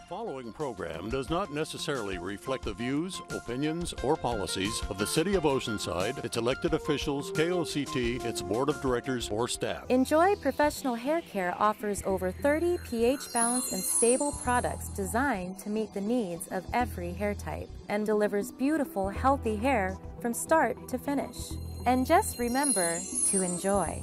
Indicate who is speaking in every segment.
Speaker 1: following program does not necessarily reflect the views, opinions, or policies of the City of Oceanside, its elected officials, KOCT, its board of directors, or staff.
Speaker 2: Enjoy Professional Hair Care offers over 30 pH balanced and stable products designed to meet the needs of every hair type and delivers beautiful, healthy hair from start to finish. And just remember to enjoy.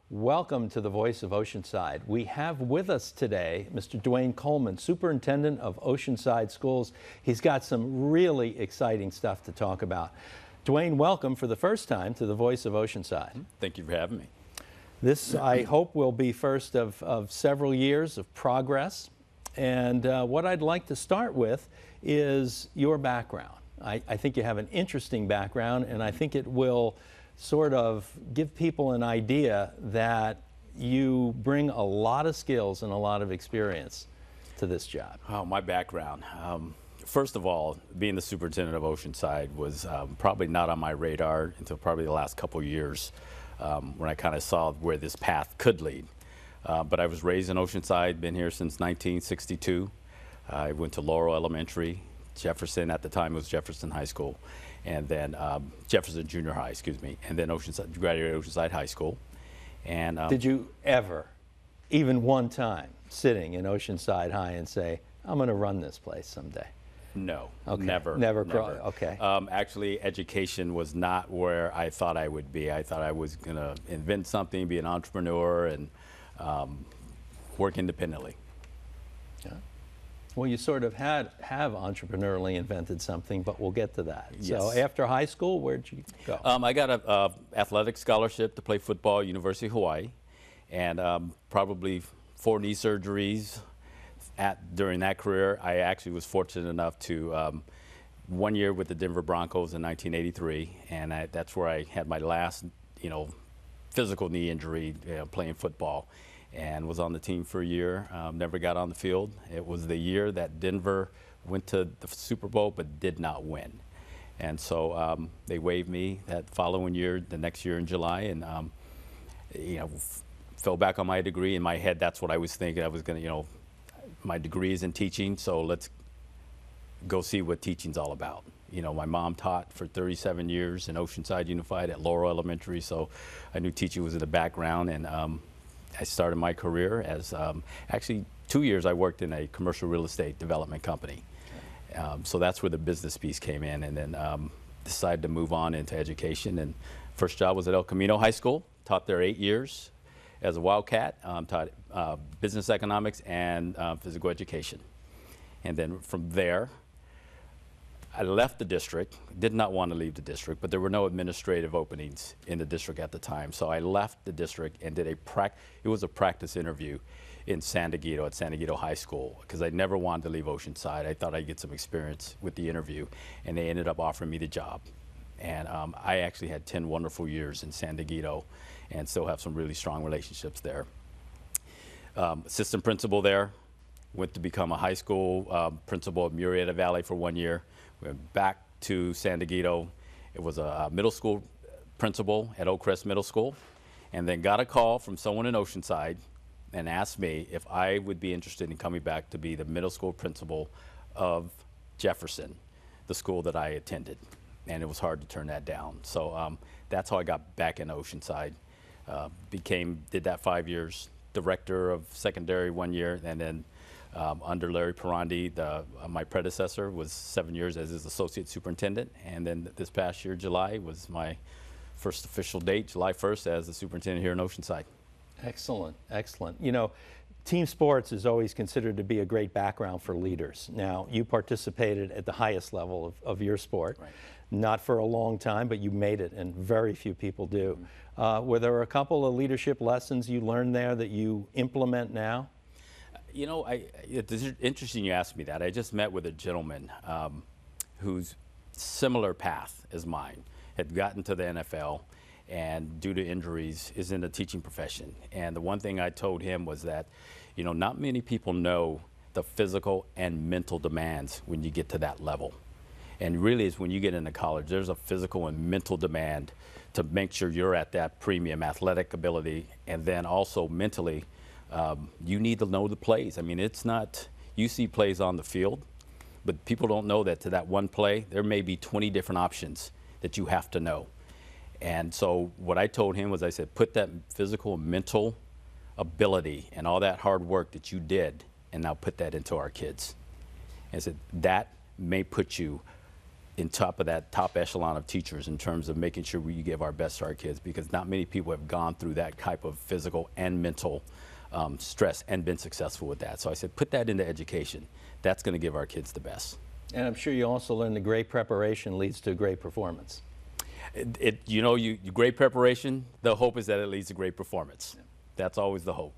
Speaker 3: Welcome to the Voice of Oceanside. We have with us today Mr. Duane Coleman, Superintendent of Oceanside Schools. He's got some really exciting stuff to talk about. Duane, welcome for the first time to the Voice of Oceanside.
Speaker 4: Thank you for having me.
Speaker 3: This, I hope, will be first of several years of progress. And what I'd like to start with is your background. I think you have an interesting background, and I think it will sort of give people an idea that you bring a lot of skills and a lot of experience to this job.
Speaker 4: Oh, my background. First of all, being the superintendent of Oceanside was probably not on my radar until probably the last couple of years when I kind of saw where this path could lead. But I was raised in Oceanside, been here since 1962. I went to Laurel Elementary, Jefferson, at the time it was Jefferson High School, and then Jefferson Junior High, excuse me, and then graduated Oceanside High School. And
Speaker 3: did you ever, even one time, sitting in Oceanside High and say, I'm going to run this place someday?
Speaker 4: No,
Speaker 3: okay.
Speaker 4: Never.
Speaker 3: Okay.
Speaker 4: Actually, education was not where I thought I would be. I thought I was going to invent something, be an entrepreneur, and work independently.
Speaker 3: Yeah. Well, you sort of have entrepreneurially invented something, but we'll get to that.
Speaker 4: Yes.
Speaker 3: So after high school, where'd you go?
Speaker 4: I got an athletic scholarship to play football at University of Hawaii, and probably 4 knee surgeries during that career. I actually was fortunate enough to 1 year with the Denver Broncos in 1983, and that's where I had my last, physical knee injury playing football. And was on the team for a year, never got on the field. It was the year that Denver went to the Super Bowl but did not win. And so they waived me that following year, the next year in July, and fell back on my degree. In my head, that's what I was thinking. I was going to, my degree is in teaching, so let's go see what teaching's all about. My mom taught for 37 years in Oceanside Unified at Laurel Elementary, so I knew teaching was in the background, and I started my career as, actually 2 years I worked in a commercial real estate development company. So that's where the business piece came in, and then decided to move on into education. And first job was at El Camino High School, taught there 8 years as a Wildcat, taught business economics and physical education. And then from there, I left the district, did not want to leave the district, but there were no administrative openings in the district at the time. So I left the district and did it was a practice interview in San Diego at San Diego High School, because I never wanted to leave Oceanside. I thought I'd get some experience with the interview, and they ended up offering me the job. And I actually had 10 wonderful years in San Diego and still have some really strong relationships there. Assistant principal there, went to become a high school principal at Murrieta Valley for 1 year. Went back to San Diego. It was a middle school principal at Oak Crest Middle School, and then got a call from someone in Oceanside and asked me if I would be interested in coming back to be the middle school principal of Jefferson, the school that I attended. And it was hard to turn that down. So that's how I got back in Oceanside. Did that 5 years, director of secondary 1 year, and then under Larry Perandi, my predecessor, was 7 years as his associate superintendent, and then this past year, July, was my first official date, July 1st, as the superintendent here in Oceanside.
Speaker 3: Excellent, excellent. Team sports is always considered to be a great background for leaders. Now, you participated at the highest level of your sport.
Speaker 4: Right.
Speaker 3: Not for a long time, but you made it, and very few people do. Were there a couple of leadership lessons you learned there that you implement now?
Speaker 4: It's interesting you asked me that. I just met with a gentleman whose similar path as mine, had gotten to the NFL, and due to injuries is in the teaching profession. And the one thing I told him was that, not many people know the physical and mental demands when you get to that level. And really is when you get into college, there's a physical and mental demand to make sure you're at that premium athletic ability, and then also mentally, you need to know the plays. I mean, it's not, you see plays on the field, but people don't know that to that one play, there may be 20 different options that you have to know. And so what I told him was, I said, put that physical and mental ability and all that hard work that you did, and now put that into our kids. And I said, that may put you in top of that top echelon of teachers in terms of making sure we give our best to our kids, because not many people have gone through that type of physical and mental stress and been successful with that. So I said, put that into education. That's going to give our kids the best. And
Speaker 3: I'm sure you also learned that great preparation leads to great performance.
Speaker 4: You know, great preparation, the hope is that it leads to great performance. Yeah. That's always the hope.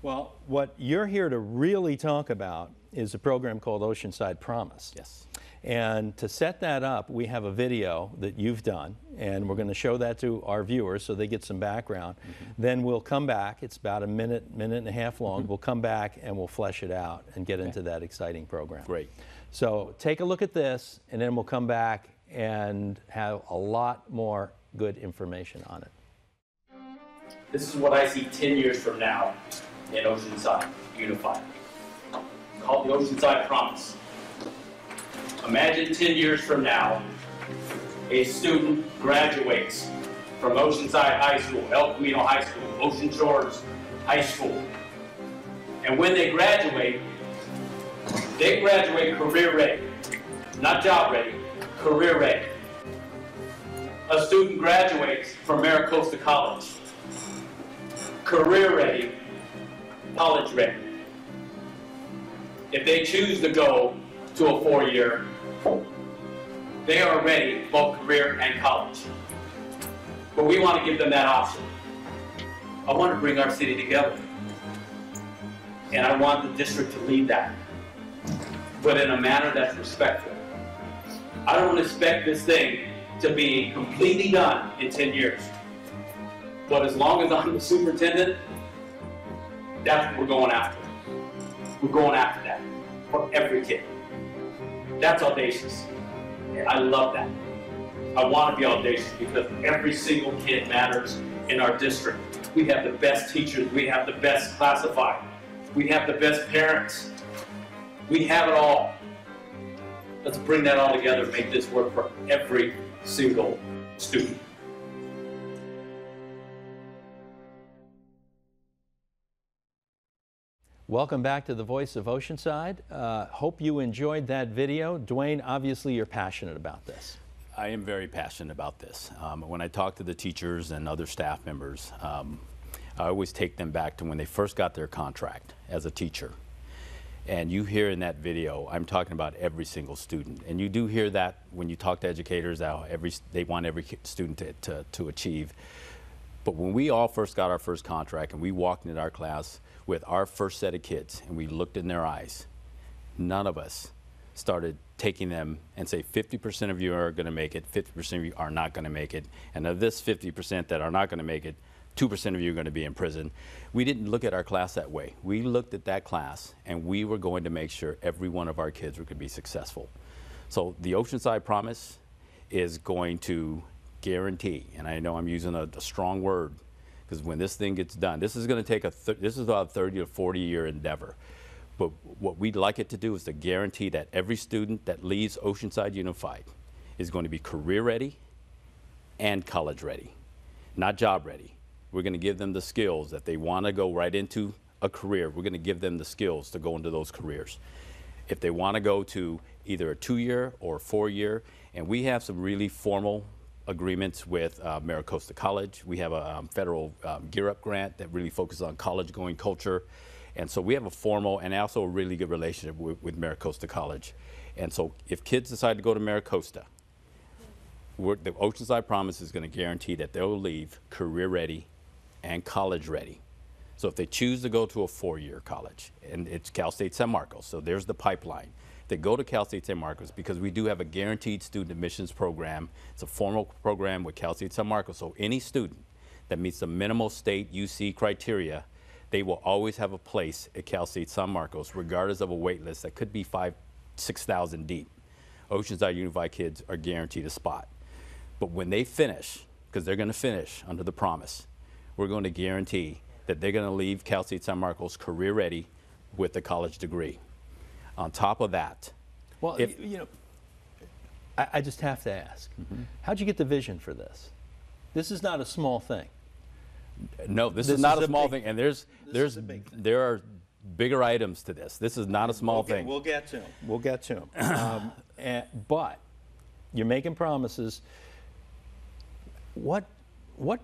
Speaker 3: Well, what you're here to really talk about is a program called Oceanside Promise.
Speaker 4: Yes.
Speaker 3: And to set that up, we have a video that you've done, and we're going to show that to our viewers so they get some background. Mm-hmm. Then we'll come back. It's about a minute and a half long. Mm-hmm. We'll come back and we'll flesh it out and get into that exciting program.
Speaker 4: Great.
Speaker 3: So take a look at this, and then we'll come back and have a lot more good information on it.
Speaker 5: This is what I see 10 years from now in Oceanside Unified, called the Oceanside Promise. Imagine 10 years from now, a student graduates from Oceanside High School, El Camino High School, Ocean Shores High School. And when they graduate career ready, not job ready, career ready. A student graduates from Maricosta College, career ready, college ready. If they choose to go to a 4-year, they are ready, both career and college. But we want to give them that option. I want to bring our city together. And I want the district to lead that, but in a manner that's respectful. I don't expect this thing to be completely done in 10 years. But as long as I'm the superintendent, that's what we're going after. We're going after that for every kid. That's audacious. And I love that. I want to be audacious because every single kid matters in our district. We have the best teachers. We have the best classified. We have the best parents. We have it all. Let's bring that all together and make this work for every single student.
Speaker 3: Welcome back to the Voice of Oceanside. Hope you enjoyed that video. Duane, obviously you're passionate about this.
Speaker 4: I am very passionate about this. When I talk to the teachers and other staff members, I always take them back to when they first got their contract as a teacher. And you hear in that video, I'm talking about every single student. And you do hear that when you talk to educators, how they want every student to achieve. But when we all first got our first contract and we walked into our class with our first set of kids and we looked in their eyes, none of us started taking them and say 50% of you are going to make it, 50% of you are not going to make it, and of this 50% that are not going to make it, 2% of you are going to be in prison. We didn't look at our class that way. We looked at that class and we were going to make sure every one of our kids were going to be successful. So the Oceanside Promise is going to guarantee, and I know I'm using a strong word, because when this thing gets done, this is going to take this is about a 30 to 40 year endeavor. But what we'd like it to do is to guarantee that every student that leaves Oceanside Unified is going to be career ready and college ready, not job ready. We're going to give them the skills that they want to go right into a career. We're going to give them the skills to go into those careers. If they want to go to either a 2-year or a 4-year, and we have some really formal agreements with Maricosta College. We have a federal Gear Up grant that really focuses on college-going culture. And so we have a formal and also a really good relationship with Maricosta College. And so if kids decide to go to Maricosta, the Oceanside Promise is going to guarantee that they'll leave career ready and college ready. So if they choose to go to a 4-year college, and it's Cal State San Marcos, so there's the pipeline. They go to Cal State San Marcos because we do have a guaranteed student admissions program. It's a formal program with Cal State San Marcos. So any student that meets the minimal state UC criteria, they will always have a place at Cal State San Marcos, regardless of a wait list that could be 6,000 deep. Oceanside Unified kids are guaranteed a spot. But when they finish, because they're going to finish under the promise, we're going to guarantee that they're going to leave Cal State San Marcos career ready with a college degree. On top of that,
Speaker 3: well, you know, I just have to ask, how'd you get the vision for this? This is not a small thing.
Speaker 4: No, this is not a small thing, and there are bigger items to this. This is not a small thing.
Speaker 3: We'll get to them. We'll get to them. But you're making promises. What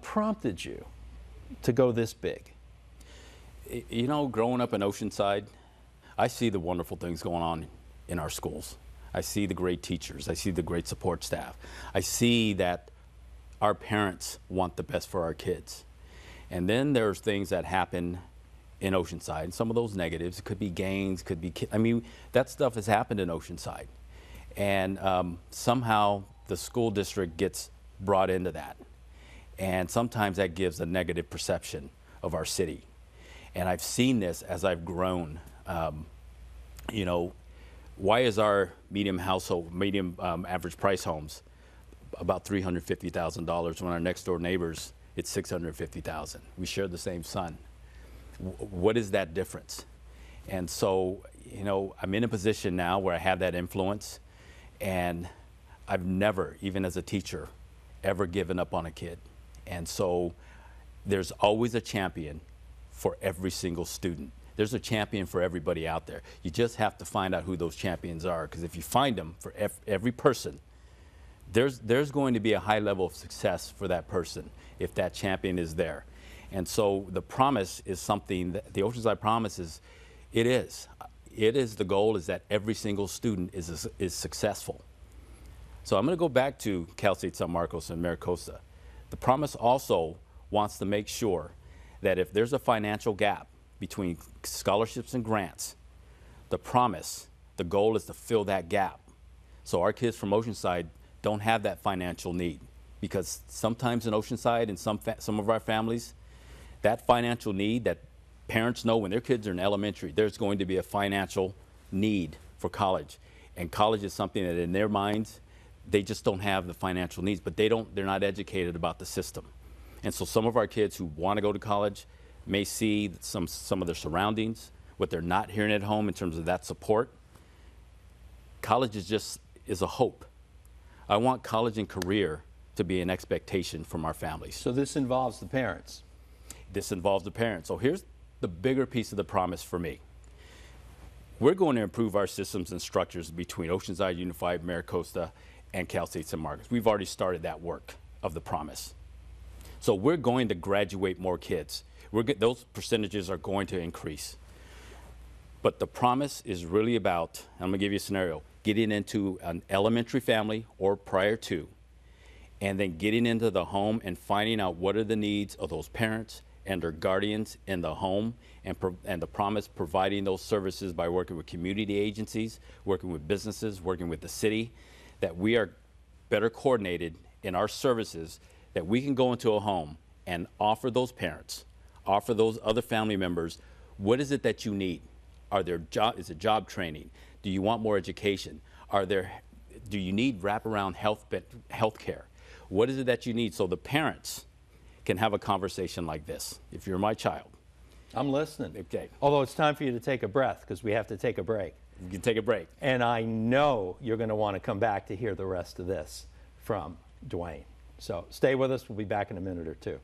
Speaker 3: prompted you to go this big?
Speaker 4: You know, growing up in Oceanside, I see the wonderful things going on in our schools. I see the great teachers. I see the great support staff. I see that our parents want the best for our kids. And then there's things that happen in Oceanside, and some of those negatives, it could be gangs, could be, I mean, that stuff has happened in Oceanside. And somehow the school district gets brought into that. And sometimes that gives a negative perception of our city. And I've seen this as I've grown. You know, why is our medium average price homes about $350,000 when our next door neighbors, it's $650,000? We share the same sun. What is that difference? And so, you know, I'm in a position now where I have that influence, and I've never, even as a teacher, ever given up on a kid. And so there's always a champion for every single student. There's a champion for everybody out there. You just have to find out who those champions are, because if you find them for every person, there's going to be a high level of success for that person if that champion is there. And so the promise is something that the Oceanside Promise is, the goal is that every single student is successful. So I'm going to go back to Cal State San Marcos and Maricosta. The promise also wants to make sure that if there's a financial gap between scholarships and grants, the promise, the goal is to fill that gap. So our kids from Oceanside don't have that financial need, because sometimes in Oceanside and some of our families, that financial need that parents know when their kids are in elementary, there's going to be a financial need for college. And college is something that in their minds, they just don't have the financial needs, but they're not educated about the system. And so some of our kids who want to go to college may see some of their surroundings, what they're not hearing at home in terms of that support. College is a hope. I want college and career to be an expectation from our families.
Speaker 3: So this involves the parents.
Speaker 4: This involves the parents. So here's the bigger piece of the promise for me. We're going to improve our systems and structures between Oceanside Unified, Maricosta, and Cal State San Marcos. We've already started that work of the promise. So we're going to graduate more kids. Those percentages are going to increase. But the promise is really about, I'm going to give you a scenario, getting into an elementary family or prior to, and then getting into the home and finding out what are the needs of those parents and their guardians in the home, and the promise providing those services by working with community agencies, working with businesses, working with the city, that we are better coordinated in our services, that we can go into a home and offer those parents, offer those other family members, what is it that you need? Is it job training? Do you want more education? Do you need wraparound health care? What is it that you need? So the parents can have a conversation like this. If you're my child.
Speaker 3: I'm listening.
Speaker 4: Okay.
Speaker 3: Although it's time for you to take a breath, because we have to take a break.
Speaker 4: You can take a break.
Speaker 3: And I know you're going to want to come back to hear the rest of this from Duane. So stay with us. We'll be back in a minute or two.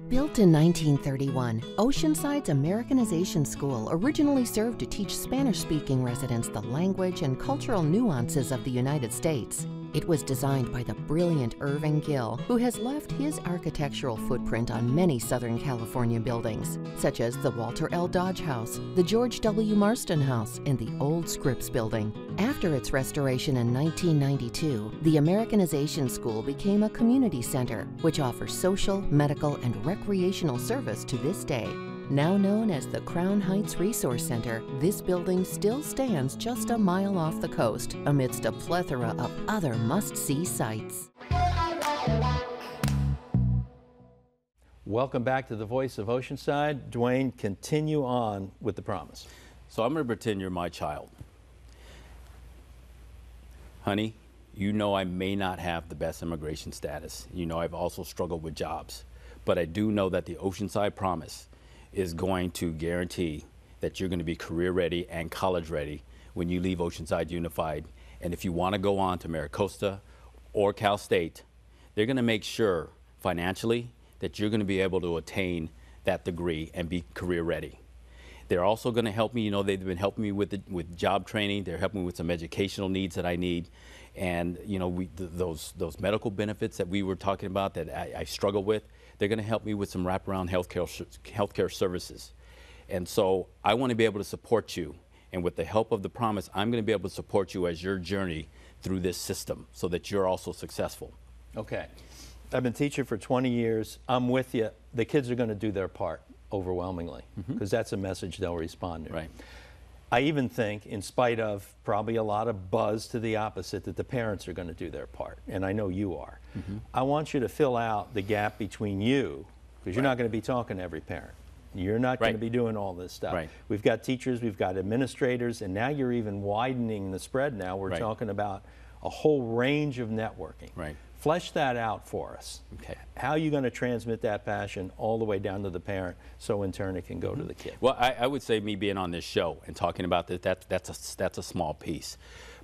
Speaker 6: Built in 1931, Oceanside's Americanization School originally served to teach Spanish-speaking residents the language and cultural nuances of the United States. It was designed by the brilliant Irving Gill, who has left his architectural footprint on many Southern California buildings, such as the Walter L. Dodge House, the George W. Marston House, and the Old Scripps Building. After its restoration in 1992, the Americanization School became a community center, which offers social, medical, and recreational service to this day. Now known as the Crown Heights Resource Center, this building still stands just a mile off the coast amidst a plethora of other must-see sights.
Speaker 3: Welcome back to the Voice of Oceanside. Duane, continue on with the promise.
Speaker 4: So I'm going to pretend you're my child. Honey, you know I may not have the best immigration status. You know I've also struggled with jobs. But I do know that the Oceanside Promise is going to guarantee that you're going to be career ready and college ready when you leave Oceanside Unified. And if you want to go on to Maricosta or Cal State, they're going to make sure financially that you're going to be able to attain that degree and be career ready. They're also going to help me, you know, they've been helping me with job training. They're helping me with some educational needs that I need. And, you know, those medical benefits that we were talking about that I struggle with, they're going to help me with some wraparound healthcare services. And so I want to be able to support you. And with the help of the Promise, I'm going to be able to support you as your journey through this system so that you're also successful.
Speaker 3: Okay. I've been teaching for 20 years. I'm with you. The kids are going to do their part overwhelmingly because that's a message they'll respond to.
Speaker 4: Right.
Speaker 3: I even think, in spite of probably a lot of buzz to the opposite, that the parents are going to do their part, and I know you are. I want you to fill out the gap between you, because you're not going to be talking to every parent. You're not going to be doing all this stuff. We've got teachers, we've got administrators, and now you're even widening the spread now. We're talking about a whole range of networking. Flesh that out for us.
Speaker 4: Okay.
Speaker 3: How are you going to transmit that passion all the way down to the parent so in turn it can go to the kid?
Speaker 4: Well, I would say me being on this show and talking about this, that's a small piece.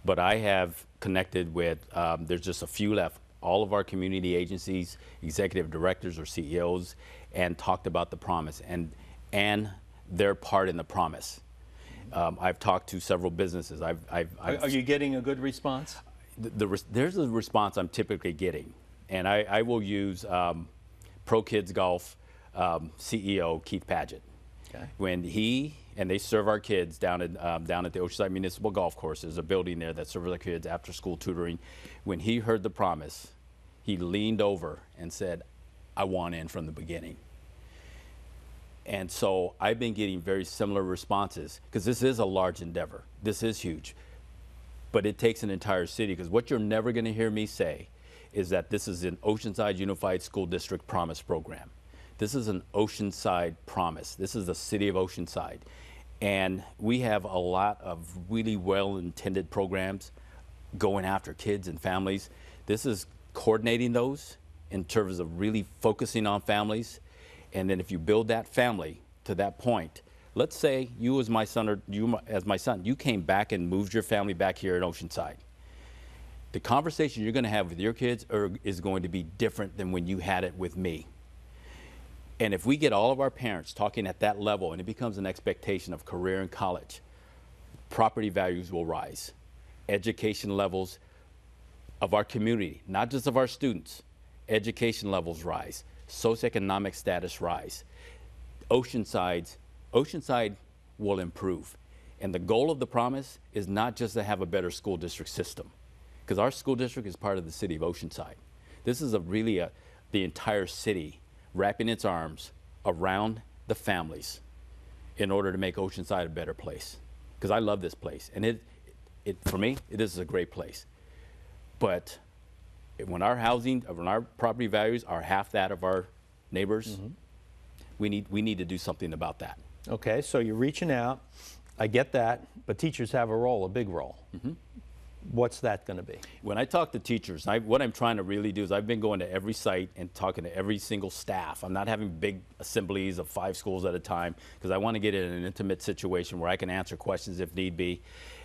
Speaker 4: But I have connected with, there's just a few left, all of our community agencies, executive directors or CEOs, and talked about the Promise and their part in the Promise. I've talked to several businesses.
Speaker 3: Are you getting a good response?
Speaker 4: There's a response I'm typically getting, and I will use Pro Kids Golf CEO Keith Padgett. When and they serve our kids down at the Oceanside Municipal Golf Course. There's a building there that serves our kids after school tutoring. When he heard the Promise, he leaned over and said, I want in from the beginning. And so I've been getting very similar responses because this is a large endeavor. This is huge. But it takes an entire city, because what you're never going to hear me say is that this is an Oceanside Unified School District Promise program. This is an Oceanside Promise. This is the city of Oceanside. And we have a lot of really well-intended programs going after kids and families. This is coordinating those in terms of really focusing on families. And then if you build that family to that point, let's say you as my son, or you as my son, you came back and moved your family back here in Oceanside. The conversation you're going to have with your kids is going to be different than when you had it with me. And if we get all of our parents talking at that level and it becomes an expectation of career and college, property values will rise. Education levels of our community, not just of our students, education levels rise. Socioeconomic status rise. Oceanside will improve. And the goal of the Promise is not just to have a better school district system, because our school district is part of the city of Oceanside. This is really the entire city wrapping its arms around the families in order to make Oceanside a better place. Because I love this place, and for me, this is a great place. But when our property values are half that of our neighbors, we need to do something about that.
Speaker 3: Okay, so you're reaching out. I get that, but teachers have a role, a big role. What's that going to be?
Speaker 4: When I talk to teachers, what I'm trying to really do is I've been going to every site and talking to every single staff. I'm not having big assemblies of 5 schools at a time, because I want to get in an intimate situation where I can answer questions if need be.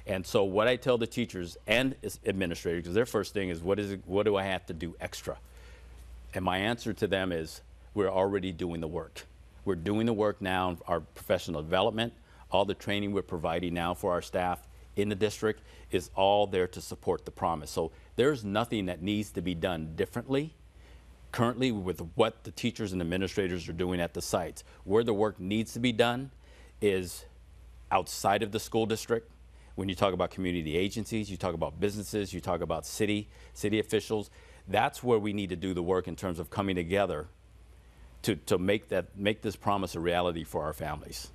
Speaker 4: And so what I tell the teachers and administrators, because their first thing is, what do I have to do extra? And my answer to them is, we're already doing the work. We're doing the work now, our professional development, all the training we're providing now for our staff in the district is all there to support the Promise. So there's nothing that needs to be done differently currently with what the teachers and administrators are doing at the sites. Where the work needs to be done is outside of the school district. When you talk about community agencies, you talk about businesses, you talk about city officials, that's where we need to do the work in terms of coming together to make this Promise a reality for our families.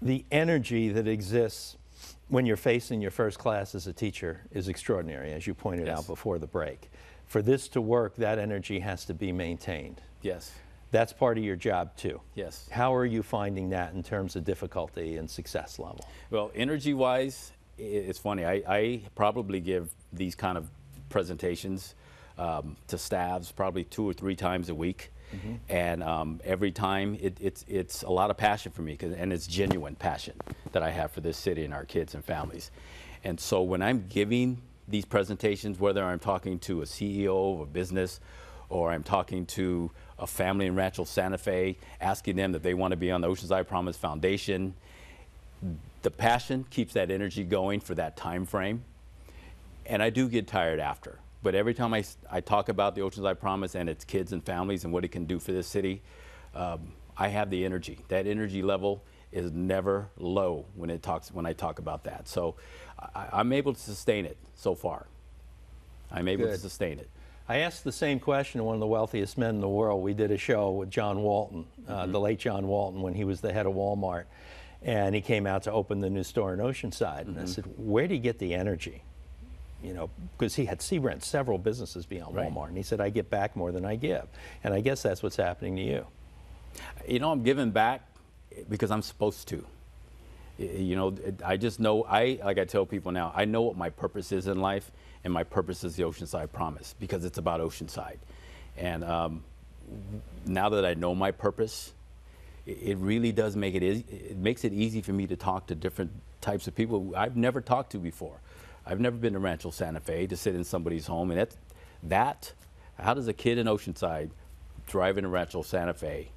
Speaker 3: The energy that exists when you're facing your first class as a teacher is extraordinary, as you pointed out before the break. For this to work, that energy has to be maintained.
Speaker 4: Yes.
Speaker 3: That's part of your job too.
Speaker 4: Yes.
Speaker 3: How are you finding that in terms of difficulty and success level?
Speaker 4: Well, energy-wise, it's funny. I probably give these kind of presentations to staffs probably 2 or 3 times a week. Mm-hmm. And every time it's a lot of passion for me, and it's genuine passion that I have for this city and our kids and families. And so when I'm giving these presentations, whether I'm talking to a CEO of a business or I'm talking to a family in Rancho Santa Fe, asking them that they want to be on the Oceanside Promise Foundation, the passion keeps that energy going for that time frame. And I do get tired after. But every time I talk about the Oceanside Promise and its kids and families and what it can do for this city, I have the energy. That energy level is never low when I talk about that. So I'm able to sustain it so far. I'm able to sustain it.
Speaker 3: I asked the same question to one of the wealthiest men in the world. We did a show with John Walton, the late John Walton, when he was the head of Walmart. And he came out to open the new store in Oceanside. And I said, where do you get the energy? You know, because he had rent several businesses beyond Walmart. And he said, I get back more than I give. And I guess that's what's happening to you.
Speaker 4: You know, I'm giving back because I'm supposed to. You know, I just know, like I tell people now, I know what my purpose is in life, and my purpose is the Oceanside Promise because it's about Oceanside. And now that I know my purpose, it really does make it makes it easy for me to talk to different types of people I've never talked to before. I've never been to Rancho Santa Fe to sit in somebody's home, and how does a kid in Oceanside drive into Rancho Santa Fe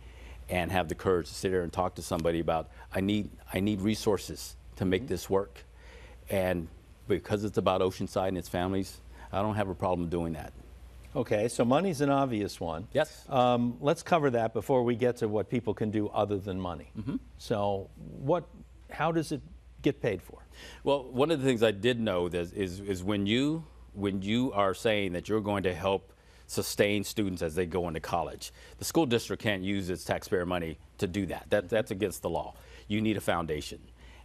Speaker 4: and have the courage to sit there and talk to somebody about, I need resources to make this work. And because it's about Oceanside and its families, I don't have a problem doing that.
Speaker 3: Okay, so money's an obvious one.
Speaker 4: Yes.
Speaker 3: Let's cover that before we get to what people can do other than money. So how does it get paid for?
Speaker 4: Well, one of the things I did know is when you are saying that you're going to help sustain students as they go into college, the school district can't use its taxpayer money to do that. That's against the law. You need a foundation.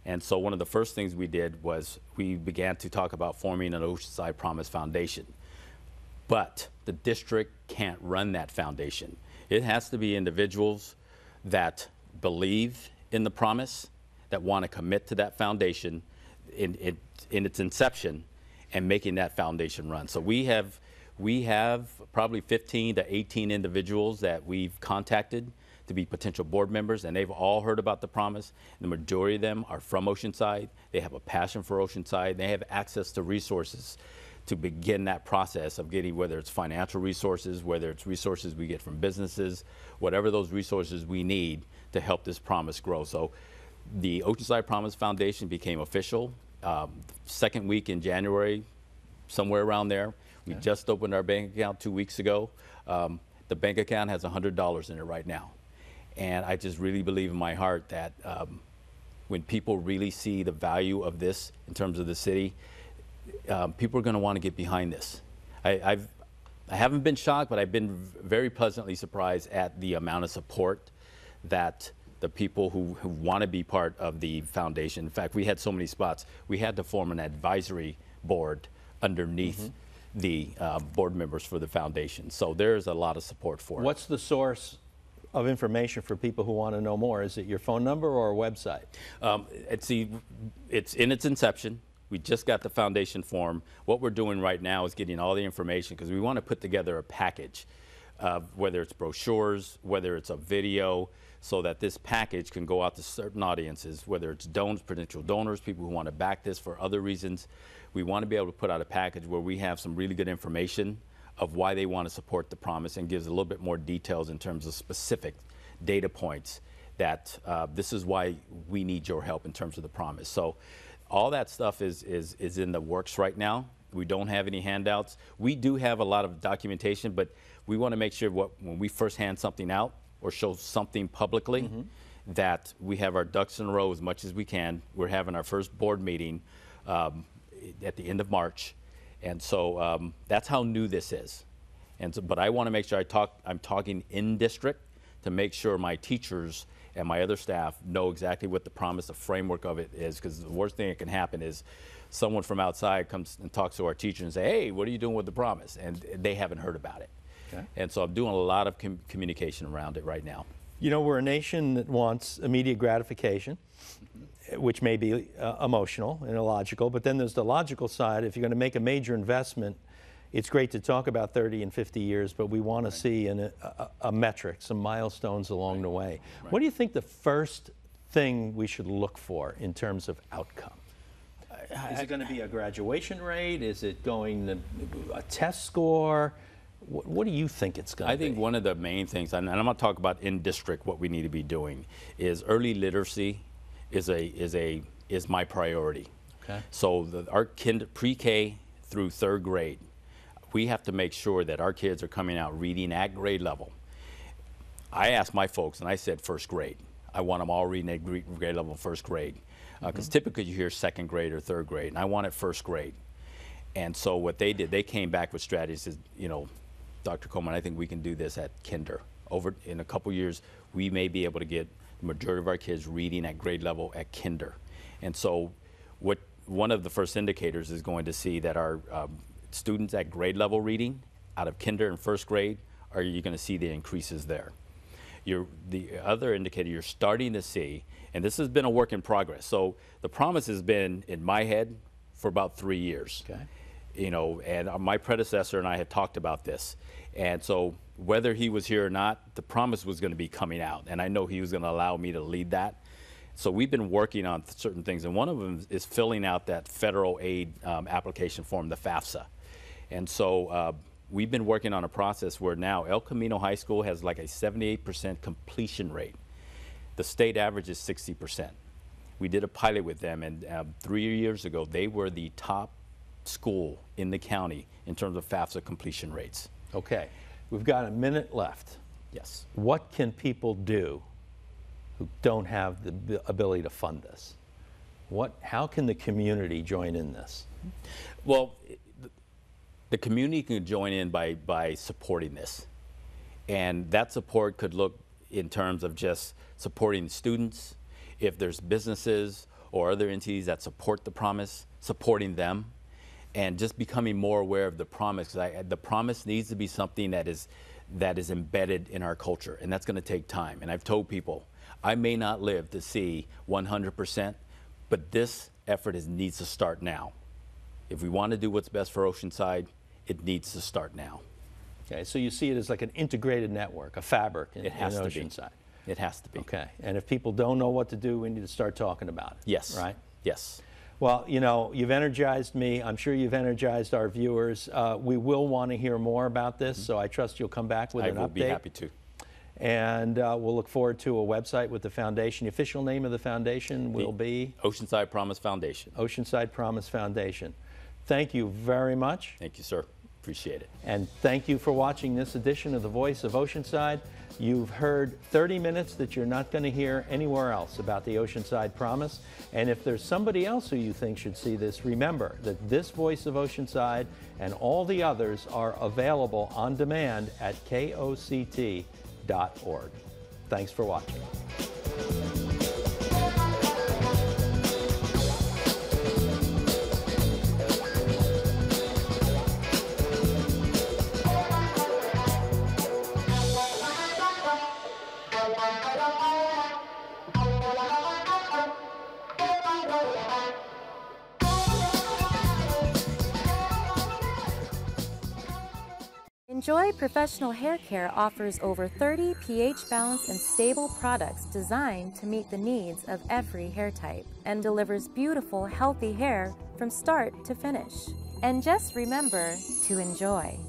Speaker 4: And so one of the first things we did was we began to talk about forming an Oceanside Promise Foundation. But the district can't run that foundation. It has to be individuals that believe in the promise, that want to commit to that foundation in its inception and making that foundation run. So we have probably 15 to 18 individuals that we've contacted to be potential board members, and they've all heard about the promise. The majority of them are from Oceanside. They have a passion for Oceanside. They have access to resources to begin that process of getting, whether it's financial resources, whether it's resources we get from businesses, whatever those resources we need to help this promise grow. So the Oceanside Promise Foundation became official second week in January, somewhere around there. We just opened our bank account 2 weeks ago. The bank account has $100 in it right now. And I just really believe in my heart that when people really see the value of this in terms of the city, people are going to want to get behind this. I haven't been shocked, but I've been very pleasantly surprised at the amount of support that the people who want to be part of the foundation. In fact, we had so many spots, we had to form an advisory board underneath the board members for the foundation. So there's a lot of support for it.
Speaker 3: What's the source of information for people who want to know more? Is it your phone number or a website?
Speaker 4: It's in its inception. We just got the foundation form. What we're doing right now is getting all the information because we want to put together a package, whether it's brochures, whether it's a video, so that this package can go out to certain audiences, whether it's donors, potential donors, people who want to back this for other reasons. We want to be able to put out a package where we have some really good information of why they want to support the promise and gives a little bit more details in terms of specific data points that this is why we need your help in terms of the promise. So all that stuff is in the works right now. We don't have any handouts. We do have a lot of documentation, but we want to make sure when we first hand something out or show something publicly, that we have our ducks in a row as much as we can. We're having our first board meeting at the end of March. And so that's how new this is. And so, but I want to make sure I'm talking in district to make sure my teachers and my other staff know exactly what the promise, the framework of it is, because the worst thing that can happen is someone from outside comes and talks to our teacher and say, hey, what are you doing with the promise? And they haven't heard about it. Okay. And so I'm doing a lot of communication around it right now.
Speaker 3: You know, we're a nation that wants immediate gratification, which may be emotional and illogical, but then there's the logical side. If you're going to make a major investment, it's great to talk about 30 and 50 years, but we want to see a metric, some milestones along the way. Right. What do you think the first thing we should look for in terms of outcome? Is it going to be a graduation rate? Is it going to a test score? What do you think it's going to be?
Speaker 4: I think one of the main things, and I'm going to talk about in district what we need to be doing, is early literacy is my priority. Okay. So our pre-K through 3rd grade, we have to make sure that our kids are coming out reading at grade level. I asked my folks, and I said 1st grade. I want them all reading at grade level 1st grade. Because typically you hear 2nd grade or 3rd grade, and I wanted 1st grade. And so what they did, they came back with strategies, you know, Dr. Coleman, I think we can do this at kinder. In a couple years, we may be able to get the majority of our kids reading at grade level at kinder. And so one of the first indicators is going to see that our students at grade level reading out of kinder and 1st grade, are you going to see the increases there? The other indicator you're starting to see, and this has been a work in progress. So the promise has been in my head for about 3 years. Okay. You know, and my predecessor and I have talked about this. And so whether he was here or not, the promise was going to be coming out. And I know he was going to allow me to lead that. So we've been working on certain things. And one of them is filling out that federal aid application form, the FAFSA. And so we've been working on a process where now El Camino High School has like a 78% completion rate. The state average is 60%. We did a pilot with them, and 3 years ago, they were the top school in the county in terms of FAFSA completion rates.
Speaker 3: Okay, we've got a minute left.
Speaker 4: Yes.
Speaker 3: What can people do who don't have the ability to fund this? How can the community join in this?
Speaker 4: Well, the community can join in by supporting this. And that support could look in terms of just supporting students. If there's businesses or other entities that support the promise, supporting them, and just becoming more aware of the promise. The promise needs to be something that is embedded in our culture, and that's going to take time. And I've told people, I may not live to see 100%, but this effort needs to start now. If we want to do what's best for Oceanside, it needs to start now.
Speaker 3: Okay, so you see it as like an integrated network, a fabric in Oceanside.
Speaker 4: It has to be.
Speaker 3: Okay, and if people don't know what to do, we need to start talking about it.
Speaker 4: Yes.
Speaker 3: Right?
Speaker 4: Yes.
Speaker 3: Well, you know, you've energized me. I'm sure you've energized our viewers. We will want to hear more about this, so I trust you'll come back with an update. I will be happy to. And we'll look forward to a website with the foundation. The official name of the foundation will be?
Speaker 4: Oceanside Promise Foundation.
Speaker 3: Oceanside Promise Foundation. Thank you very much.
Speaker 4: Thank you, sir. Appreciate it.
Speaker 3: And thank you for watching this edition of The Voice of Oceanside. You've heard 30 minutes that you're not going to hear anywhere else about the Oceanside Promise. And if there's somebody else who you think should see this, remember that this Voice of Oceanside and all the others are available on demand at KOCT.org. Thanks for watching.
Speaker 2: Enjoy Professional Hair Care offers over 30 pH balanced and stable products designed to meet the needs of every hair type and delivers beautiful, healthy hair from start to finish. And just remember to enjoy.